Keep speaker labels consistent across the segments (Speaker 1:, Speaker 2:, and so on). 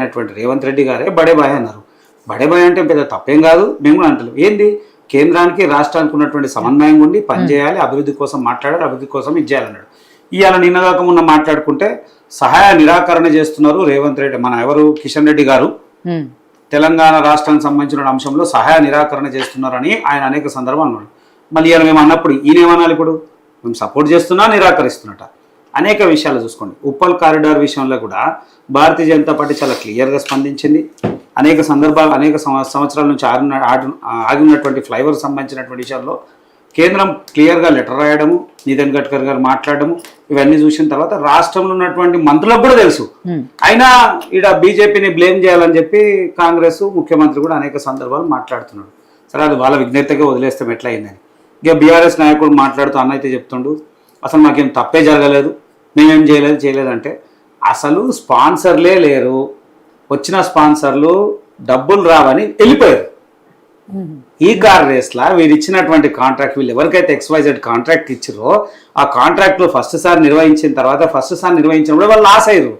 Speaker 1: అయినటువంటి రేవంత్ రెడ్డి గారే బడే బాయ్ అన్నారు. బడే బాయ్ అంటే పెద్ద తప్పేం కాదు, మేము కూడా అంటలేం. ఏంది కేంద్రానికి రాష్ట్రానికి ఉన్నటువంటి సమన్వయం ఉండి పనిచేయాలి, అభివృద్ధి కోసం మాట్లాడాలి, అభివృద్ధి కోసం ఇది చేయాలన్నాడు. ఇవాళ నిన్నగాక మొన్న మాట్లాడుకుంటే సహాయ నిరాకరణ చేస్తున్నారు రేవంత్ రెడ్డి, మన ఎవరు కిషన్ రెడ్డి గారు తెలంగాణ రాష్ట్రానికి సంబంధించిన అంశంలో సహాయ నిరాకరణ చేస్తున్నారని ఆయన అనేక సందర్భాలు అన్నాడు. మళ్ళీ ఇవాళ మేము అన్నప్పుడు ఈయన ఏమనాలి, ఇప్పుడు మేము సపోర్ట్ చేస్తున్నా నిరాకరిస్తున్నట అనేక విషయాలు చూసుకోండి. ఉప్పల్ కారిడార్ విషయంలో కూడా భారతీయ జనతా పార్టీ చాలా క్లియర్గా స్పందించింది. అనేక సందర్భాలు అనేక సంవత్సరాల నుంచి ఆగినటువంటి ఫ్లైఓవర్ సంబంధించినటువంటి విషయాల్లో కేంద్రం క్లియర్గా లెటర్ రాయడము, నితిన్ గడ్కరీ గారు మాట్లాడడము, ఇవన్నీ చూసిన తర్వాత రాష్ట్రంలో ఉన్నటువంటి మంత్రులకు కూడా తెలుసు. అయినా ఇక్కడ బీజేపీని బ్లేమ్ చేయాలని చెప్పి కాంగ్రెస్ ముఖ్యమంత్రి కూడా అనేక సందర్భాలు మాట్లాడుతున్నాడు. సరే అది వాళ్ళ విజ్ఞతగా వదిలేస్తాం ఎట్లా అయిందని. ఇక బీఆర్ఎస్ నాయకుడు మాట్లాడుతూ అన్న అయితే చెప్తుండు అసలు మాకేం తప్పే జరగలేదు, మేమేం చేయలేదంటే అసలు స్పాన్సర్లే లేరు, వచ్చిన స్పాన్సర్లు డబ్బులు రావని వెళ్ళిపోయారు. ఈ కార్ రేస్లా వీరు ఇచ్చినటువంటి కాంట్రాక్ట్, వీళ్ళు ఎవరికైతే XYZ కాంట్రాక్ట్ ఇచ్చారో ఆ కాంట్రాక్ట్లో ఫస్ట్ సారి నిర్వహించిన తర్వాత ఫస్ట్ సారి నిర్వహించినప్పుడు వాళ్ళు లాస్ అయ్యారు.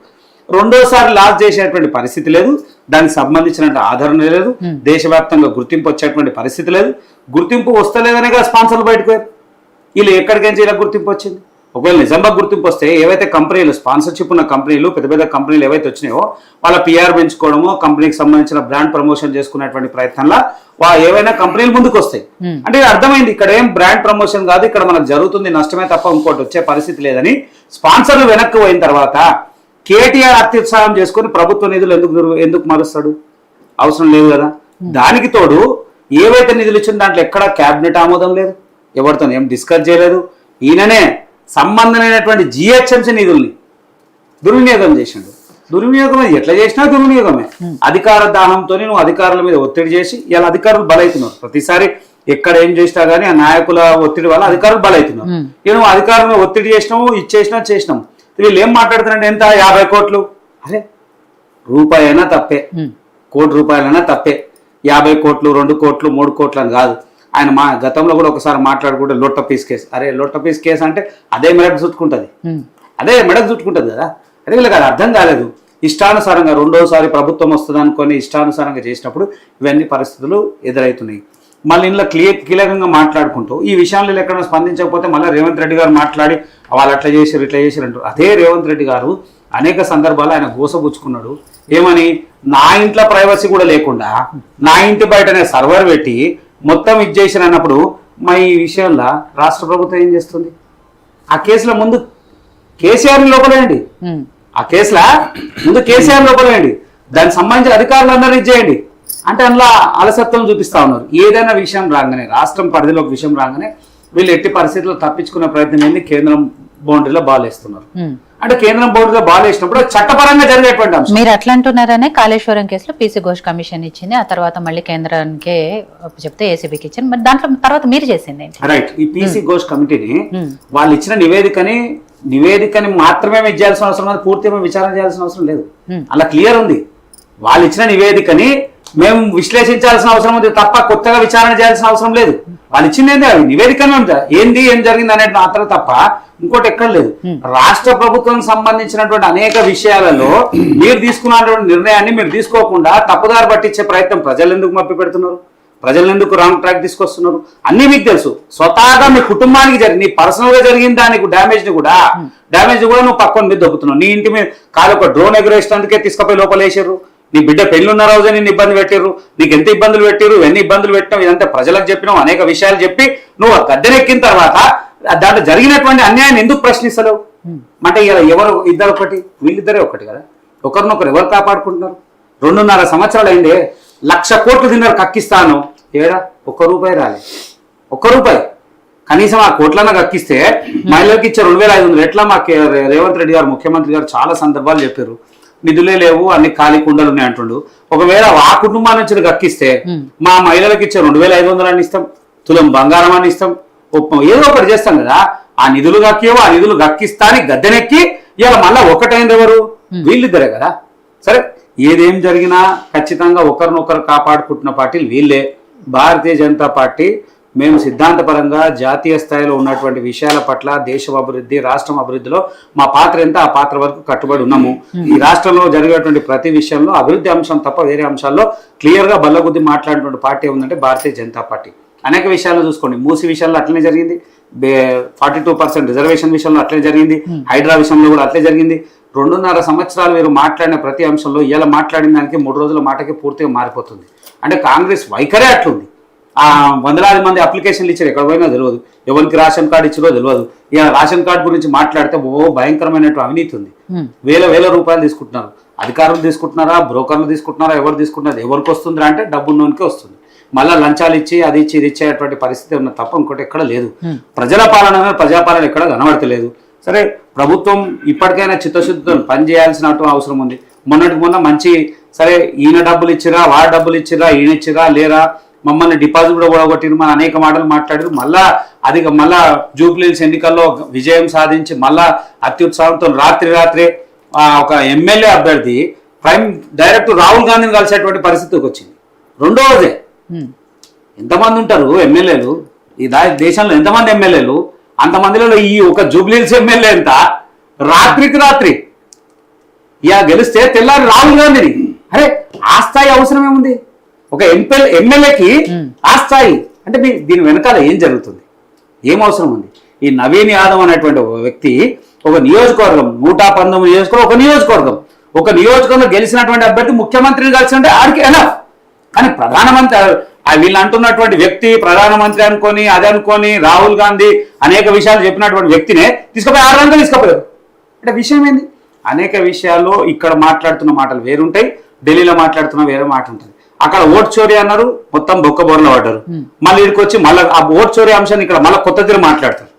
Speaker 1: రెండోసారి లాస్ చేసేటువంటి పరిస్థితి లేదు, దానికి సంబంధించినటువంటి ఆదరణ లేదు, దేశవ్యాప్తంగా గుర్తింపు వచ్చేటువంటి పరిస్థితి లేదు. గుర్తింపు వస్తలేదనే కదా స్పాన్సర్లు బయటకు వీళ్ళు ఎక్కడికైనా ఇలా గుర్తింపు వచ్చింది. ఒకవేళ నిజంగా గుర్తింపు వస్తే ఏవైతే కంపెనీలు స్పాన్సర్షిప్ ఉన్న కంపెనీలు పెద్ద పెద్ద కంపెనీలు ఏవైతే వచ్చినాయో వాళ్ళ PR పెంచుకోవడమో కంపెనీకి సంబంధించిన బ్రాండ్ ప్రమోషన్ చేసుకునేటువంటి ప్రయత్నంలో ఏవైనా కంపెనీలు ముందుకు వస్తాయి. అంటే అర్థమైంది ఇక్కడ ఏం బ్రాండ్ ప్రమోషన్ కాదు, ఇక్కడ మనకు జరుగుతుంది నష్టమే తప్ప ఇంకోటి వచ్చే పరిస్థితి లేదని స్పాన్సర్లు వెనక్కి పోయిన తర్వాత KTR అత్యుత్సాహం చేసుకుని ప్రభుత్వ నిధులు ఎందుకు మారుస్తాడు? అవసరం లేదు కదా. దానికి తోడు ఏవైతే నిధులు ఇచ్చిన దాంట్లో ఎక్కడ క్యాబినెట్ ఆమోదం లేదు, ఎవరితో ఏం డిస్కస్ చేయలేదు. ఈయననే సంబంధమైనటువంటి GHMC నిధుల్ని దుర్వినియోగం చేసిండు. దుర్వినియోగం ఎట్లా చేసినా దుర్వినియోగమే. అధికార దాహంతో నువ్వు అధికారుల మీద ఒత్తిడి చేసి ఇలా అధికారులు బలవుతున్నారు. ప్రతిసారి ఎక్కడ ఏం చేసినా కానీ ఆ నాయకుల ఒత్తిడి వల్ల అధికారులు బలవుతున్నారు. నువ్వు అధికారులను ఒత్తిడి చేసినావు, చేసినాం. వీళ్ళు ఏం మాట్లాడుతున్నారంటే ఎంత 50 కోట్లు, అరే రూపాయి అయినా తప్పే, కోటి రూపాయలైనా తప్పే. 50 కోట్లు 2 కోట్లు 3 కోట్లు అని కాదు. ఆయన గతంలో కూడా ఒకసారి మాట్లాడుకుంటే లొట్ట పీస్ కేసు, అరే లొట్ట పీస్ కేసు అంటే అదే మెడకు చుట్టుకుంటుంది, కదా. అదే వీళ్ళకి అది అర్థం కాలేదు. ఇష్టానుసారంగా రెండోసారి ప్రభుత్వం వస్తుంది అనుకొని ఇష్టానుసారంగా చేసినప్పుడు ఇవన్నీ పరిస్థితులు ఎదురవుతున్నాయి. మళ్ళీ ఇంట్లో కీలకంగా మాట్లాడుకుంటూ ఈ విషయంలో ఎక్కడైనా స్పందించకపోతే మళ్ళీ రేవంత్ రెడ్డి గారు మాట్లాడి వాళ్ళు అట్లా చేశారు ఇట్లా చేశారు అంటారు. అదే రేవంత్ రెడ్డి గారు అనేక సందర్భాలు ఆయన గోసపుచ్చుకున్నాడు. ఏమని, నా ఇంట్లో ప్రైవసీ కూడా లేకుండా నా ఇంటి బయటనే సర్వర్ పెట్టి మొత్తం ఇది చేసిన అన్నప్పుడు మా ఈ విషయంలో రాష్ట్ర ప్రభుత్వం ఏం చేస్తుంది? ఆ కేసులో ముందు కేసీఆర్ లోపలేయండి, ఆ కేసులో ముందు కేసీఆర్ లోపలేయండి, దానికి సంబంధించిన అధికారులందరూ ఇచ్చేయండి అంటే అందులో అలసత్వం చూపిస్తా ఉన్నారు. ఏదైనా విషయం రాగానే రాష్ట్రం పరిధిలో ఒక విషయం రాగానే వీళ్ళు ఎట్టి పరిస్థితుల్లో తప్పించుకునే ప్రయత్నం ఏంది, కేంద్రం బౌండరీలో బాల్ వేస్తున్నారు. అంటే కేంద్రం బోర్డులో బాల్ వేసినప్పుడు చట్టపరంగా జరిగేటువంటి అంశం.
Speaker 2: మీరు అట్లా అంటున్నారనే కాళేశ్వరం కేసులో PC ఘోష్ కమిషన్ ఇచ్చింది, ఆ తర్వాత మళ్ళీ కేంద్రానికి చెప్తే ACBకి ఇచ్చింది. మరి దాంట్లో తర్వాత మీరు చేసింది
Speaker 1: రైట్. ఈ PC ఘోష్ కమిటీని వాళ్ళు ఇచ్చిన నివేదికని మాత్రమే చేయాల్సిన అవసరం లేదు, పూర్తిగా విచారణ చేయాల్సిన అవసరం లేదు. అలా క్లియర్ ఉంది. వాళ్ళు ఇచ్చిన నివేదికని మేము విశ్లేషించాల్సిన అవసరం ఉంది తప్ప కొత్తగా విచారణ చేయాల్సిన అవసరం లేదు. వాళ్ళు ఇచ్చింది ఏంది, అవి నివేదికనే ఏంది ఏం జరిగింది అనేది మాత్రం తప్ప ఇంకోటి ఎక్కడ లేదు. రాష్ట్ర ప్రభుత్వం సంబంధించినటువంటి అనేక విషయాలలో మీరు తీసుకున్నటువంటి నిర్ణయాన్ని మీరు తీసుకోకుండా తప్పుదారి పట్టించే ప్రయత్నం ప్రజలు ఎందుకు మప్పి పెడుతున్నారు, ప్రజలు ఎందుకు రాంగ్ ట్రాక్ తీసుకొస్తున్నారు అన్ని మీకు తెలుసు. స్వతహాగా మీ కుటుంబానికి నీ పర్సనల్ గా జరిగిన దానికి డ్యామేజ్ కూడా నువ్వు పక్కన మీద దొబ్బుతున్నావు. నీ ఇంటి మీద కాదు ఒక డ్రోన్ ఎగురేసినందుకే తీసుకుపోయి లోపల వేసారు. నీ బిడ్డ పెళ్ళున్న రోజే నిన్ను ఇబ్బంది పెట్టారు, నీకు ఎంత ఇబ్బందులు పెట్టారు, ఎన్ని ఇబ్బందులు పెట్టినావు, ఇదంతా ప్రజలకు చెప్పినావు, అనేక విషయాలు చెప్పి నువ్వు గద్దెనెక్కిన తర్వాత దాంట్లో జరిగినటువంటి అన్యాయాన్ని ఎందుకు ప్రశ్నిస్తలేవు? అంటే ఇలా ఎవరు ఇద్దరు ఒకటి, వీళ్ళిద్దరే ఒకటి కదా. ఒకరినొకరు ఎవరు కాపాడుకుంటున్నారు? 2.5 సంవత్సరాలు అయిందే, 1,00,000 కోట్లు తిన్నారు కక్కిస్తాను, ఏడా ఒక్క రూపాయి రాలే, ఒక్క రూపాయి. కనీసం ఆ కోట్లన్నా కక్కిస్తే మహిళలకు ఇచ్చే 2,500 ఎట్లా? మా రేవంత్ రెడ్డి గారు ముఖ్యమంత్రి గారు చాలా సందర్భాలు చెప్పారు, నిధులే లేవు అన్ని ఖాళీ కుండలు ఉన్నాయి అంటుండు. ఒకవేళ ఆ కుటుంబాల నుంచి కక్కిస్తే మా మహిళలకు ఇచ్చే 2,500 అని ఇస్తాం, తులం బంగారం అని ఇస్తాం, ఏదో ఒకటి చేస్తాం కదా. ఆ నిధులు కక్కేవో ఆ నిధులు కక్కిస్తాని గద్దెనెక్కి ఇలా మళ్ళా ఒకటైంది ఎవరు? వీళ్ళిద్దరే కదా. సరే ఏదేం జరిగినా ఖచ్చితంగా ఒకరినొకరు కాపాడుకుంటున్న పార్టీలు వీళ్ళే. భారతీయ జనతా పార్టీ మేము సిద్ధాంతపరంగా జాతీయ స్థాయిలో ఉన్నటువంటి విషయాల పట్ల దేశం అభివృద్ధి రాష్ట్రం అభివృద్ధిలో మా పాత్ర ఎంత ఆ పాత్ర వరకు కట్టుబడి ఉన్నాము. ఈ రాష్ట్రంలో జరిగేటువంటి ప్రతి విషయంలో అభివృద్ధి అంశం తప్ప వేరే అంశాల్లో క్లియర్గా బల్లగుద్ది మాట్లాడినటువంటి పార్టీ ఉందంటే భారతీయ జనతా పార్టీ. అనేక విషయాల్లో చూసుకోండి, మూసి విషయంలో అట్లనే జరిగింది, 42% రిజర్వేషన్ విషయంలో అట్లే జరిగింది, హైడ్రా విషయంలో కూడా అట్లే జరిగింది. 2.5 సంవత్సరాలు మీరు మాట్లాడిన ప్రతి అంశంలో ఇలా మాట్లాడిన దానికి 3 రోజుల మాటకి పూర్తిగా మారిపోతుంది. అంటే కాంగ్రెస్ వైఖరే అట్లుంది. వందలాది మంది అప్లికేషన్లు ఇచ్చారు, ఎక్కడ పోయినా తెలియదు, ఎవరికి రేషన్ కార్డు ఇచ్చారో తెలియదు. ఇలా రేషన్ కార్డు గురించి మాట్లాడితే భయంకరమైనటువంటి అవినీతి ఉంది. వేల రూపాయలు తీసుకుంటున్నారు. అధికారులు తీసుకుంటున్నారా, బ్రోకర్లు తీసుకుంటున్నారా, ఎవరు తీసుకుంటున్నారు, ఎవరికి వస్తుందిరా అంటే డబ్బున్నోనికే వస్తుంది. మళ్ళీ లంచాలు ఇచ్చి అది ఇచ్చి ఇది ఇచ్చేటువంటి పరిస్థితి ఉన్న తప్ప ఇంకోటి ఎక్కడ లేదు. ప్రజల పాలన ప్రజాపాలన ఎక్కడ కనబడతలేదు. సరే, ప్రభుత్వం ఇప్పటికైనా చిత్తశుద్ధితో పనిచేయాల్సిన అవసరం ఉంది. మొన్న మంచి సరే ఈయన డబ్బులు ఇచ్చిరా, వాడు డబ్బులు ఇచ్చిరా, ఈయన ఇచ్చిరా లేరా, మమ్మల్ని డిపాజిట్ కూడా కొట్టిరు, మన అనేక మాటలు మాట్లాడారు. మళ్ళా జూబ్లీహిల్స్ ఎన్నికల్లో విజయం సాధించి మళ్ళా అత్యుత్సాహంతో రాత్రే ఒక ఎమ్మెల్యే అభ్యర్థి డైరెక్ట్ రాహుల్ గాంధీని కలిసేటువంటి పరిస్థితికి వచ్చింది. రెండో రోజే ఎంతమంది ఉంటారు ఎమ్మెల్యేలు ఈ దేశంలో, ఎంతమంది ఎమ్మెల్యేలు, అంతమందిలో ఈ ఒక జూబ్లీహిల్స్ ఎమ్మెల్యే ఎంత రాత్రి గెలిస్తే తెల్లారి రాహుల్ గాంధీని. అరే ఆ స్థాయి అవసరం ఏముంది ఒక ఎమ్మెల్యేకి? ఆ స్థాయి అంటే దీని వెనకాల ఏం జరుగుతుంది, ఏం అవసరం ఉంది? ఈ నవీన్ యాదవ్ అనేటువంటి ఒక వ్యక్తి ఒక నియోజకవర్గం 119 ఒక నియోజకవర్గంలో గెలిచినటువంటి అభ్యర్థి ముఖ్యమంత్రిని కలిసి ఆడికి ఎనఫ్. కానీ ప్రధానమంత్రి వీళ్ళు అంటున్నటువంటి వ్యక్తి ప్రధానమంత్రి అనుకొని అది అనుకొని రాహుల్ గాంధీ అనేక విషయాలు చెప్పినటువంటి వ్యక్తినే తీసుకుపోయి 6 గంటలు తీసుకుపోయారు. అంటే విషయం ఏంది? అనేక విషయాల్లో ఇక్కడ మాట్లాడుతున్న మాటలు వేరుంటాయి, ఢిల్లీలో మాట్లాడుతున్న వేరే మాట ఉంటుంది. అక్కడ ఓట్ చోరీ అన్నారు, మొత్తం బొక్కబోర్లో పడ్డారు. మళ్ళీ ఇక్కడికి వచ్చి మళ్ళీ ఆ ఓట్ చోరీ అంశాన్ని ఇక్కడ మళ్ళీ కొత్త తీరు మాట్లాడతారు.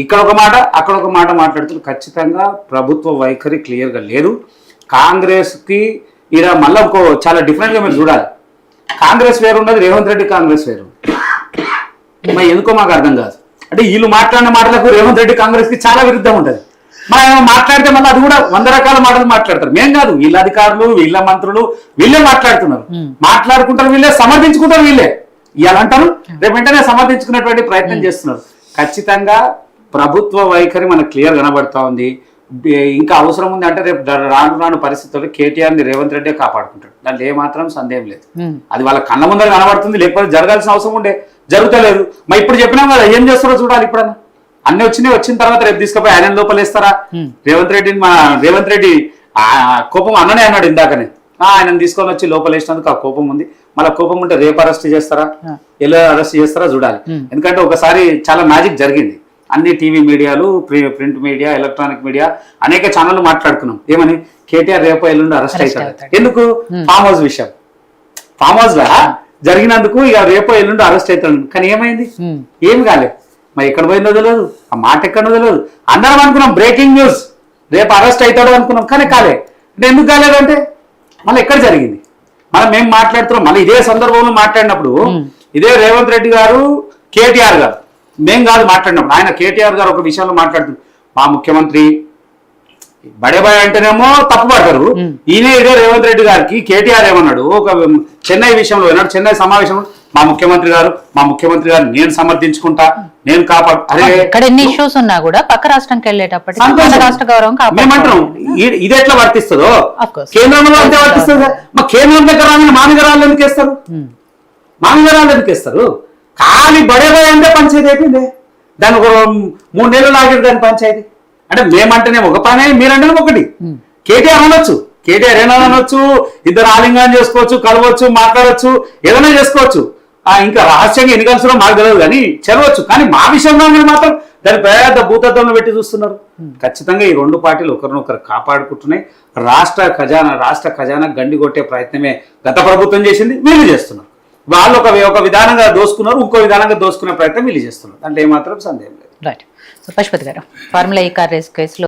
Speaker 1: ఇక్కడ ఒక మాట అక్కడ ఒక మాట మాట్లాడుతారు. ఖచ్చితంగా ప్రభుత్వ వైఖరి క్లియర్గా లేదు. కాంగ్రెస్కి ఇలా మళ్ళీ చాలా డిఫరెంట్గా మీరు చూడాలి. కాంగ్రెస్ వేరు ఉన్నది, రేవంత్ రెడ్డి కాంగ్రెస్ వేరు. మరి ఎందుకో మాకు అర్థం కాదు. అంటే వీళ్ళు మాట్లాడిన మాటలకు రేవంత్ రెడ్డి కాంగ్రెస్కి చాలా విరుద్ధం ఉంటుంది. మనం మాట్లాడితే మళ్ళీ అది కూడా 100 రకాల మాటలు మాట్లాడతారు. మేం కాదు, వీళ్ళ అధికారులు వీళ్ళ మంత్రులు వీళ్ళే మాట్లాడుతున్నారు, మాట్లాడుకుంటారు, వీళ్ళే సమర్థించుకుంటారు, వీళ్ళే ఇవాళ అంటారు, రేపు వెంటనే సమర్థించుకునేటువంటి ప్రయత్నం చేస్తున్నారు. ఖచ్చితంగా ప్రభుత్వ వైఖరి మనకు క్లియర్ కనబడతా ఉంది. ఇంకా అవసరం ఉంది అంటే రేపు రాను పరిస్థితుల్లో కేటీఆర్ని రేవంత్ రెడ్డి కాపాడుకుంటాడు, దాంట్లో ఏమాత్రం సందేహం లేదు. అది వాళ్ళ కళ్ళ ముందర కనబడుతుంది, లేకపోతే జరగాల్సిన అవసరం ఉండే జరుగుతలేదు. మరి ఇప్పుడు చెప్పినాం కదా, ఏం చేస్తారో చూడాలి. ఇప్పుడన్నా అన్ని వచ్చిన తర్వాత రేపు తీసుకుపోయి ఆయన లోపలేస్తారా? రేవంత్ రెడ్డి కోపం అన్ననే అన్నాడు ఇందాకనే, ఆయన తీసుకొని వచ్చి లోపలేసినందుకు ఆ కోపం ఉంది. మళ్ళీ కోపం ఉంటే రేపు అరెస్ట్ చేస్తారా, ఎలా అరెస్ట్ చేస్తారా చూడాలి. ఎందుకంటే ఒకసారి చాలా మ్యాజిక్ జరిగింది. అన్ని టీవీ మీడియాలు, ప్రింట్ మీడియా, ఎలక్ట్రానిక్ మీడియా అనేక ఛానళ్ళు మాట్లాడుకున్నాం ఏమని, కేటీఆర్ రేపు ఎల్లుండి అరెస్ట్ అవుతాడు. ఎందుకు? ఫామ్ హౌస్ విషయం. ఫామ్ హౌస్ లా జరిగినందుకు ఇక రేపు ఎల్లుండి అరెస్ట్ అవుతాడు. కానీ ఏమైంది? ఏమి కాలేదు. మరి ఎక్కడ పోయిందో తెలియదు, ఆ మాట ఎక్కడో తెలియదు. అందరం అనుకున్నాం బ్రేకింగ్ న్యూస్, రేపు అరెస్ట్ అవుతాడు అనుకున్నాం, కానీ కాలే. అంటే ఎందుకు కాలేదంటే మళ్ళీ ఎక్కడ జరిగింది? మేము మాట్లాడుతున్నాం. మళ్ళీ ఇదే సందర్భంలో మాట్లాడినప్పుడు ఇదే రేవంత్ రెడ్డి గారు, కేటీఆర్ గారు, మేం కాదు మాట్లాడినప్పుడు, ఆయన కేటీఆర్ గారు ఒక విషయంలో మాట్లాడుతున్నారు. మా ముఖ్యమంత్రి బడేబాయ్ అంటేనేమో తప్పు పడతారు. ఈయన ఇదే రేవంత్ రెడ్డి గారికి కేటీఆర్ ఏమన్నాడు, ఒక చెన్నై విషయంలో ఏమన్నాడు, చెన్నై సమావేశంలో మా ముఖ్యమంత్రి గారు నేను సమర్థించుకుంటా, నేను కాపాడు. అదే
Speaker 2: ఇక్కడ ఎన్ని ఇష్యూస్ ఉన్నా కూడా పక్క రాష్ట్రానికి వెళ్ళేటప్పటికి రాష్ట్ర గౌరవం
Speaker 1: మేమంటున్నాం. ఇది ఎట్లా వర్తిస్తుందో కేంద్రంలో అంతే వర్తిస్తుంది. మా కేంద్రం దగ్గర మా మీద రాళ్ళు ఎందుకు వేస్తారు? మా మీద రాళ్ళు ఎందుకు వేస్తారు? ఖాళీ బడేబాయ్ అంటే పంచాయతీ అయిపోయింది. దాని ఒక 3 నెలలు లాగేది దాని పంచాయతీ. అంటే మేమంటేనే ఒక పని, మీరంటేనే ఒకటి. కేటీఆర్ అనొచ్చు, కేటీఆర్ ఏమైనా అనొచ్చు, ఇద్దరు ఆలింగనం చేసుకోవచ్చు, కలవచ్చు, మాట్లాడవచ్చు, ఏదైనా చేసుకోవచ్చు. ఇంకా రహస్యంగా ఎన్ని కలిసినా మాకు తెలియదు కానీ చదవచ్చు. కానీ మా విషయంలో మాత్రం దాని పెద్ద భూతత్వంలో పెట్టి చూస్తున్నారు. ఖచ్చితంగా ఈ 2 పార్టీలు ఒకరినొకరు కాపాడుకుంటున్నాయి. రాష్ట్ర ఖజానా గండి కొట్టే ప్రయత్నమే గత ప్రభుత్వం చేసింది, వీళ్ళు చేస్తున్నారు. వాళ్ళు ఒక విధానంగా దోసుకున్నారు, ఇంకో విధానంగా దోసుకునే ప్రయత్నం వీళ్ళు చేస్తున్నారు. అంటే ఏమాత్రం సందేహం లేదు.
Speaker 2: రైట్. సో పశుపతి గారు, ఫార్ములా ఈ కార్ రేస్ కేసులో